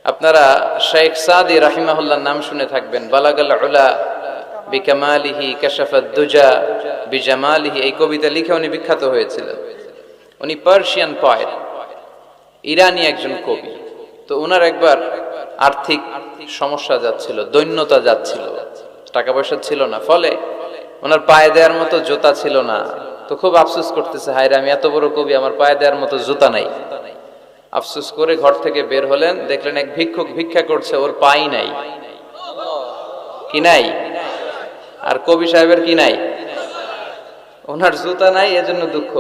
আপনারা শেখ সাদি রাহিমাহুল্লাহ নাম শুনে থাকবেন। বালাগাল উলা বিকামালিহি কাশাফাদ দুজা বিজামালিহি, এই কবিতা লিখে উনি বিখ্যাত হয়েছিলেন। উনি পার্সিয়ান পয়েট, ইরানি একজন কবি। তো ওনার একবার আর্থিক সমস্যা যাচ্ছিল, দৈন্যতা যাচ্ছিল, টাকা পয়সা ছিল না, ফলে ওনার পায়ে দেওয়ার মতো জুতা ছিল না। তো খুব আফসোস করতেছে, হায়রে আমি এত বড় কবি, আমার পায়ে দেওয়ার মতো জুতা নাই। আফসোস করে ঘর থেকে বের হলেন, দেখলেন এক ভিক্ষুক ভিক্ষা করছে, ওর পাই নাই। কি নাই? আর কবি সাহেবের কি নাই? ওনার জুতা নাই, এজন্য দুঃখ।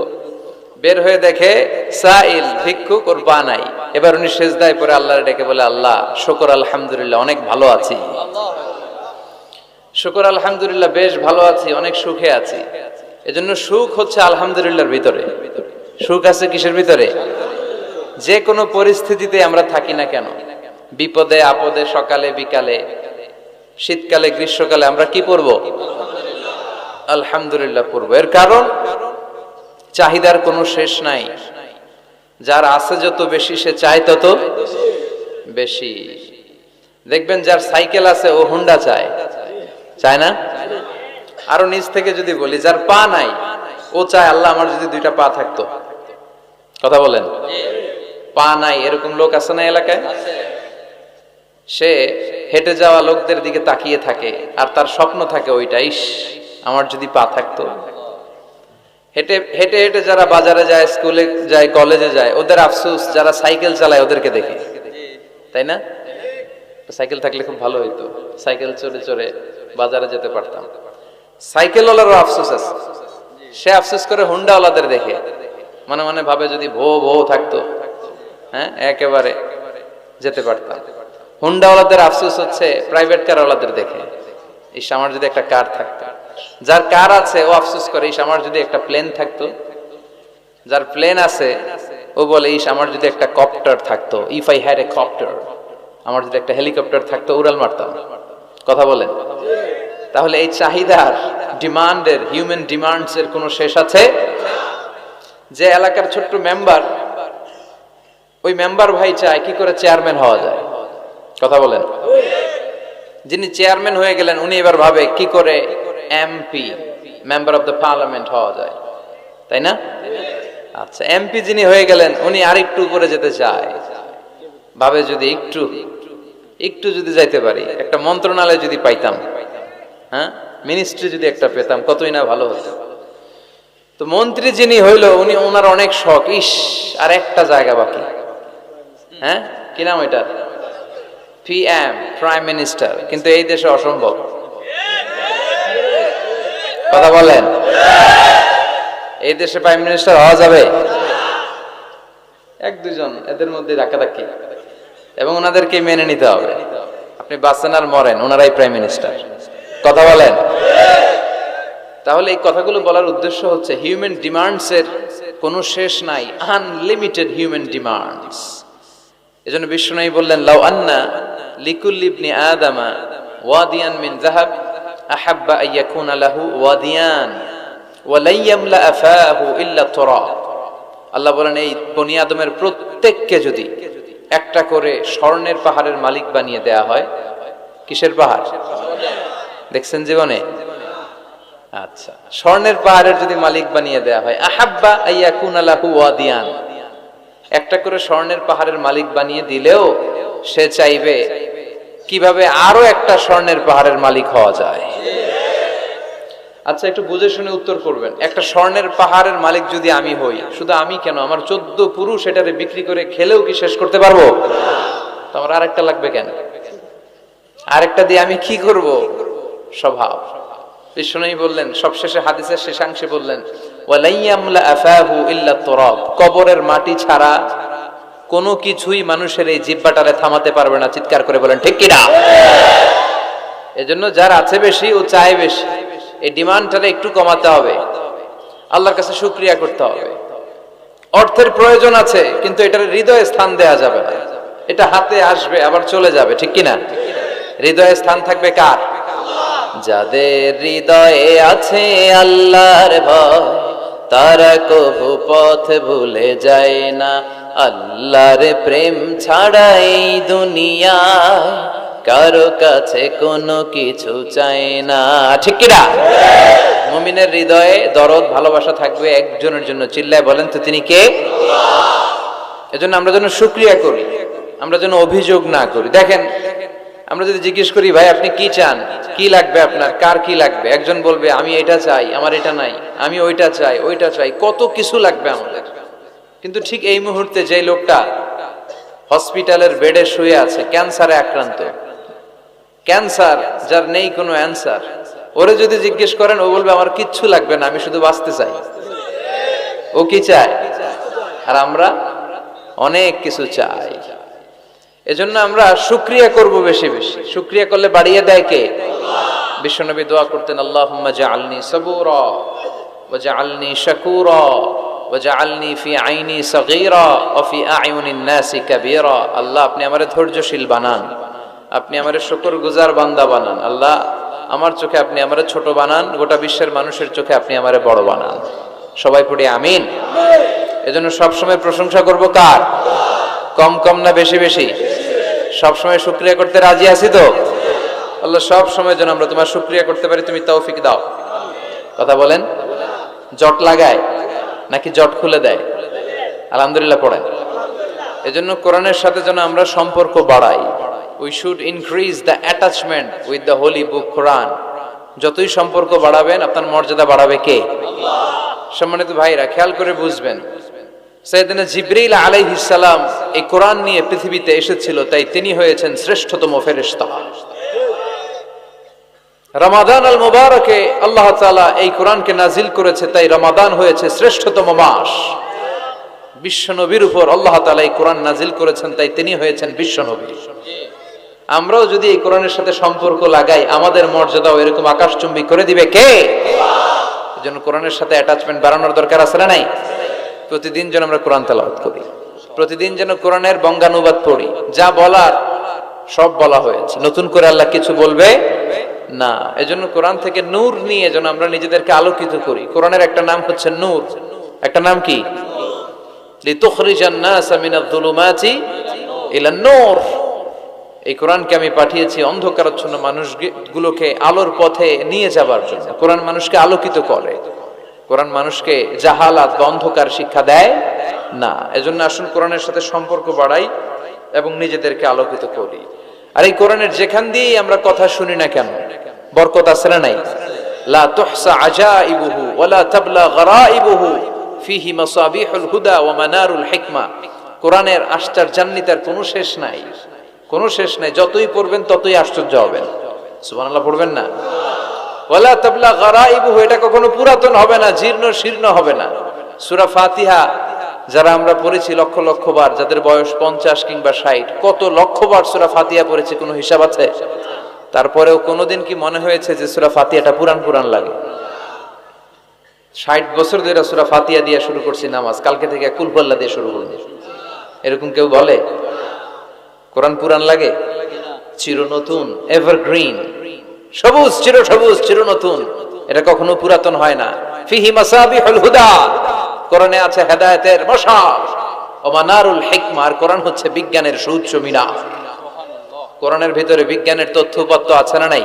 বের হয়ে দেখে সাইল ভিক্ষুক, ওর পা নাই। এবার উনি সেজদায় পড়ে আল্লাহর ডেকে বলে, আল্লাহ শুকর আলহামদুলিল্লাহ, অনেক ভালো আছি। শুকর আলহামদুলিল্লাহ, বেশ ভালো আছি, অনেক সুখে আছি। এজন্য সুখ হচ্ছে আলহামদুলিল্লাহর ভিতরে। সুখ আছে কিসের ভিতরে? যে কোনো পরিস্থিতিতে আমরা থাকি না কেন, বিপদে আপদে, সকালে বিকালে, শীতকালে গ্রীষ্মকালে, আমরা কি পড়ব? আলহামদুলিল্লাহ পড়ব। এর কারণ চাহিদার কোনো শেষ নাই। যার আছে যত বেশি, সে চায় তত বেশি। দেখবেন যার সাইকেল আছে ও হুন্ডা চায়, চায় না? আরো নিচ থেকে যদি বলি, যার পা নাই ও চায়, আল্লাহ আমার যদি দুইটা পা থাকতো। কথা বলেন। পা নাই এরকম লোক আছে না এলাকায়? সে হেঁটে যাওয়া লোকদের দিকে তাকিয়ে থাকে, আর তার স্বপ্ন থাকে ওইটা, ইস আমার যদি পা থাকতো। হেঁটে হেঁটে হেঁটে যারা বাজারে যায়, স্কুলে যায়, কলেজে যায়, ওদের আফসোস যারা সাইকেল চালায় ওদেরকে দেখে, তাই না? সাইকেল থাকলে খুব ভালো হইতো, সাইকেল চড়ে চড়ে বাজারে যেতে পারতাম। সাইকেলওয়ালারও আফসোস আছে, সে আফসোস করে হুন্ডাওয়ালাদের দেখে, মনে মনে ভাবে যদি ভো ভো থাকতো, হ্যাঁ একেবারে যেতে পারতাম। হুন্ডাওয়ালাদের আফসোস হচ্ছে প্রাইভেট কারওয়ালাদের দেখে, ইস আমার যদি একটা কার থাকতো। যার কার আছে ও আফসোস করে, ইস আমার যদি একটা প্লেন থাকতো। যার প্লেন আছে ও বলে, ইস আমার যদি একটা কপ্টার থাকতো, if I had a copter, আমার যদি একটা হেলিকপ্টার থাকতো, উড়াল মারতাম। কথা বলেন। তাহলে এই চাহিদার, ডিমান্ডের, হিউম্যান ডিমান্ডস এর কোনো শেষ আছে? যে এলাকার ছোট্ট মেম্বার, ওই মেম্বার ভাই চায় কি করে চেয়ারম্যান হওয়া যায়। কথা বলেন। যিনি চেয়ারম্যান হয়ে গেলেন, উনি এবার ভাবে কি করে MP, member of the parliament হওয়া যায়, তাই না? আচ্ছা, এমপি যিনি হয়ে গেলেন, উনি আরেকটু উপরে যেতে চায়, ভাবে যদি একটু একটু যদি যাইতে পারি, একটা মন্ত্রণালয় যদি পাইতাম, হ্যাঁ মিনিস্ট্রি যদি একটা পেতাম, কতই না ভালো হতো। তো মন্ত্রী যিনি হইল, উনি ওনার অনেক শখ, ইস আর একটা জায়গা বাকি। হ্যাঁ কি নাম ওইটা? PM, prime minister. কিন্তু এই দেশে অসম্ভব। কথা বলেন। এই দেশে প্রাইম মিনিস্টার হওয়া যাবে? এক দুজন এদের মধ্যে ধাক্কাধাক্কি, এবং ওনাদেরকে মেনে নিতে হবে। আপনি বাঁচেন আর মরেন, ওনারাই প্রাইম মিনিস্টার। কথা বলেন। তাহলে এই কথাগুলো বলার উদ্দেশ্য হচ্ছে, হিউম্যান ডিমান্ডস এর কোনো শেষ নাই, আনলিমিটেড হিউম্যান ডিমান্ডস। এজন্য বিশ্বনবী বললেন, লাউ আন্না লিকুল্লি ইবনি আদামা ওয়াদিয়ান মিন যাহাব আহাব্বা আইয়াকুনা লাহু ওয়াদিয়ান ওয়া লা ইয়ামলা আফাহু ইল্লা তুরাব। আল্লাহ বলেন, এই বনি আদমের প্রত্যেককে যদি একটা করে স্বর্ণের পাহাড়ের মালিক বানিয়ে দেয়া হয়। কিসের পাহাড় দেখছেন জীবনে? আচ্ছা, স্বর্ণের পাহাড়ের যদি মালিক বানিয়ে দেয়া হয়, আহাব্বা আইয়াকুনা লাহু ওয়াদিয়ান, একটা করে স্বর্ণের পাহাড়ের মালিক বানিয়ে দিলেও সে চাইবে কিভাবে আরো একটা স্বর্ণের পাহাড়ের মালিক হওয়া যায়। আচ্ছা, একটু বুঝে শুনে উত্তর করবেন। একটা স্বর্ণের পাহাড়ের মালিক যদি আমি হই, শুধু আমি কেন, আমার 14 পুরুষ এটারে বিক্রি করে খেলেও কি শেষ করতে পারবো? তো আমার আরেকটা লাগবে কেন? আরেকটা দিয়ে আমি কি করব? স্বভাব। বিশ্বনবী বললেন, সবশেষে হাদিসের শেষাংশে বললেন, ওয়ালা ইয়ামলা আফাহু ইল্লা তুরাব, কবরের মাটি ছাড়া কোনো কিছুই মানুষের এই জিহ্বাটারে থামাতে পারবে না। চিৎকার করে বলেন ঠিক কিনা? এজন্য যার আছে বেশি, ও চায় বেশি, এই ডিমান্ডটারে একটু কমাতে হবে, আল্লাহর কাছে শুকরিয়া করতে হবে। অর্থের প্রয়োজন আছে, কিন্তু এটার হৃদয়ে স্থান দেয়া যাবে না। এটা হাতে আসবে আবার চলে যাবে, ঠিক কিনা? হৃদয়ে স্থান থাকবে কার? যাদের হৃদয়ে আছে আল্লাহর ভয়, তারা কভু পথ ভুলে যায় না। আল্লাহর প্রেম ছাড়া এই দুনিয়ায় কারো কাছে কোনো কিছু চায় না, ঠিক কিনা? মুমিনের হৃদয়ে দরদ ভালোবাসা থাকবে একজনের জন্য, চিল্লায় বলেন তো তিনি কে? এজন্য আমরা যেন শুকরিয়া করি, আমরা যেন অভিযোগ না করি। দেখেন, আমরা যদি জিজ্ঞেস করি ভাই আপনি কি চান, কি লাগবে আপনার, কার কি লাগবে, একজন বলবে আমি এটা চাই, আমার এটা নাই, আমি ওইটা চাই, ওইটা চাই, কত কিছু লাগবে আমাদের। কিন্তু ঠিক এই মুহূর্তে যে লোকটা হসপিটালের বেডে শুয়ে আছে, ক্যান্সারে আক্রান্ত, ক্যান্সার যার নেই কোনো অ্যান্সার, ওরে যদি জিজ্ঞেস করেন ও বলবে আমার কিচ্ছু লাগবে না, আমি শুধু বাঁচতে চাই। ও কি চায়? আর আমরা অনেক কিছু চাই। এজন্য আমরা শুকরিয়া করব বেশি বেশি। শুকরিয়া করলে বাড়িয়ে দেয় কে? বিশ্বনবী দোয়া করতেন, আল্লাহুম্মা জাআলনি সাবুরা ওয়া জাআলনি শাকুরা ওয়া জাআলনি ফি আইনি সাগীরা ওয়া ফি আ'য়ুনিন নাসি কাবীরা। আল্লাহ আপনি আমারে ধৈর্যশীল বানান, আপনি আমারে শুকরগুজার বান্দা বানান। আল্লাহ আমার চোখে আপনি আমারে ছোট বানান, গোটা বিশ্বের মানুষের চোখে আপনি আমারে বড় বানান। সবাই পড়ি আমিন। এজন্য সবসময় প্রশংসা করব কার? কম কম না বেশি বেশি? সবসময় শুকরিয়া করতে রাজি আছি তো? আল্লাহ সব সময় যেন আমরা তোমার শুকরিয়া করতে পারি, তুমি তৌফিক দাও। কথা বলেন। জট লাগায় নাকি জট খুলে দেয়? আলহামদুলিল্লাহ পড়েন। এজন্য কোরআনের সাথে যেন আমরা সম্পর্ক বাড়াই। We should increase the attachment with the holy book Quran. যতই সম্পর্ক বাড়াবেন আপনার মর্যাদা বাড়াবে কে? সম্মানিত ভাইরা খেয়াল করে বুঝবেন, সাইয়েদনা জিবরীল আলাইহিস সালাম এই কোরআন নিয়ে পৃথিবীতে এসেছিল, তাই তিনি হয়েছেন শ্রেষ্ঠতম ফেরেশতা। রমাদান আল মুবারকে আল্লাহ তাআলা এই কোরআনকে নাজিল করেছে, তাই রমাদান হয়েছে শ্রেষ্ঠতম মাস। বিশ্বনবীর উপর আল্লাহ তাআলা এই কোরআন নাজিল করেছেন, তাই তিনি হয়েছেন বিশ্বনবী। আমরাও যদি এই কোরআনের সাথে সম্পর্ক লাগাই, আমাদের মর্যাদাও এরকম আকাশচুম্বী করে দিবে কে? এজন্য কোরআনের সাথে অ্যাটাচমেন্ট বাড়ানোর দরকার আছে না নাই? প্রতিদিন যেন আমরা কোরআন তেলাওয়াত করি, প্রতিদিন যেন কোরআনের বঙ্গানুবাদ পড়ি। যা বলার সব বলা হয়েছে, নতুন করে আল্লাহ কিছু বলবে না। এজন্য কোরআন থেকে নূর নিয়ে যেন আমরা নিজেদেরকে আলোকিত করি। কোরআনের একটা নাম হচ্ছে নূর, একটা নাম কি? লিতুখরিজান নাসা মিনাজ যুলুমাতি ইলান নূর। এই কোরআনকে আমি পাঠিয়েছি অন্ধকারাচ্ছন্ন মানুষগুলোকে আলোর পথে নিয়ে যাবার জন্য। কোরআন মানুষকে আলোকিত করে, কোরআন মানুষকে জাহালাত বা অন্ধকার শিক্ষা দেয় না। এজন্য আসুন কোরআনের সাথে সম্পর্ক বাড়াই এবং নিজেদেরকে আলোকিত করি। আর এই কোরআনের যেখান দিয়েই আমরা কথা শুনি না কেন, বরকত আছে না নাই? লা তুহসা আজাইবুহু ওয়া লা তাবলা গরাইবুহু ফিহি মাসাবিহুল হুদা ওয়া মানারুল হিকমা। কোরআনের আশ্চর্যান্বিতার কোনো শেষ নাই, কোনো শেষ নাই। যতই পড়বেন ততই আশ্চর্য হবেন। সুবহানাল্লাহ পড়বেন না? ওয়ালা তাবলা গরাইবুহু, এটা কখনো পুরাতন হবে না, জীর্ণ শীর্ণ হবে না। সূরা ফাতিহা যারা আমরা পড়েছি লক্ষ লক্ষ বার, যাদের বয়স 50 কিংবা 60, কত লক্ষ বার সূরা ফাতিহা পড়েছি, কোনো হিসাব আছে? তারপরেও কোনোদিন কি মনে হয়েছে যে সূরা ফাতিহাটা পুরান পুরান লাগে? 60 বছর ধরে সূরা ফাতিহা দিয়ে শুরু করছি নামাজ, কালকে থেকে কুল হুয়াল্লাহ দিয়ে শুরু করব, এরকম কেউ বলে? কোরআন পুরান লাগে? চির নতুন, এভারগ্রিন, সবুজ, চির সবুজ, চির নতুন। এটা কখনো পুরাতন হয় না। ফিহি মাসাবিহুল হুদা, কোরআনে আছে হেদায়েতের মশাল, ওয়া মানারুল হিকমা, আর কোরআন হচ্ছে বিজ্ঞানের সুউচ্চ মিনার। কোরআনের ভিতরে বিজ্ঞানের তথ্যপত্র আছে না নাই?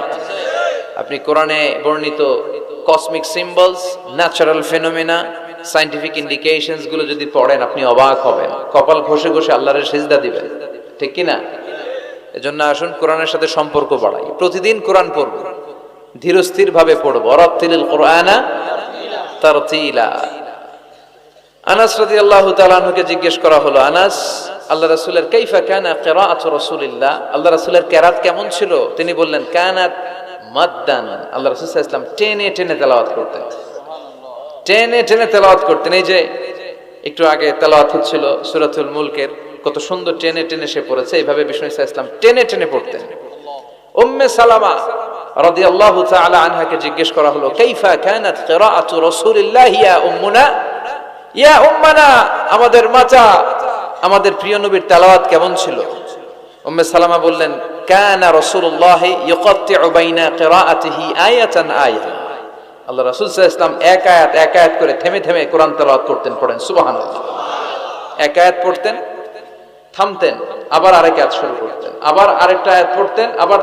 আপনি কোরআনে বর্ণিত cosmic symbols, natural phenomena, scientific indications গুলো যদি পড়েন আপনি অবাক হবেন, কপাল ঘষে ঘষে আল্লাহর সিজদা দিবেন, ঠিক কি না? এজন্য আসুন কোরআনের সাথে সম্পর্ক বাড়াই, প্রতিদিন কোরআন পড়ব, ধীরস্থির ভাবে পড়ব। ওয়ারাত্তিলিল কুরআনা তারতিলা। আনাস রাদিয়াল্লাহু তাআলা আনহুকে জিজ্ঞেস করা হলো, আনাস, আল্লাহ রাসূলের কাইফা কানা কিরাআতু রাসূলিল্লাহ, আল্লাহ রাসূলের কিরাত কেমন ছিল? তিনি বললেন, কানাত মাদ্দান, আল্লাহ রাসূল সাল্লাল্লাহু আলাইহি ওয়াসাল্লাম টেনে টেনে তেলাওয়াত করতেন, টেনে টেনে তেলাওয়াত করতেন। এই যে একটু আগে তেলাওয়াত হচ্ছিল সূরাতুল মুলকের, কত সুন্দর টেনে টেনে সে পড়েছে। এইভাবে বিষ্ণু সাল্লাল্লাহু আলাইহি ওয়াসাল্লাম টেনে টেনে পড়তেন। উম্মে সালামা রাদিয়াল্লাহু তাআলা আনহাকে জিজ্ঞেস করা হলো, কাইফা কানাত কিরাআতু রাসূলিল্লাহ ইয়া উম্মুনা, ইয়া উম্মানা, আমাদের মাতা, আমাদের প্রিয় নবীর তেলাওয়াত কেমন ছিল? উম্মে সালামা বললেন, কানা রাসূলুল্লাহ ইয়াকাত্তিউ বাইনা কিরাআতিহি আয়াতান আয়া, আল্লাহ রাসূল সাল্লাল্লাহু আলাইহি ওয়াসাল্লাম এক আয়াত এক আয়াত করে থেমে থেমে কোরআন তেলাওয়াত করতেন। পড়েন সুবহানাল্লাহ। এক আয়াত পড়তেন, থামতেন, আবার আরেক আয়াত শুরু করতেন, আবার আরেকটা আয়াত পড়তেন, আবার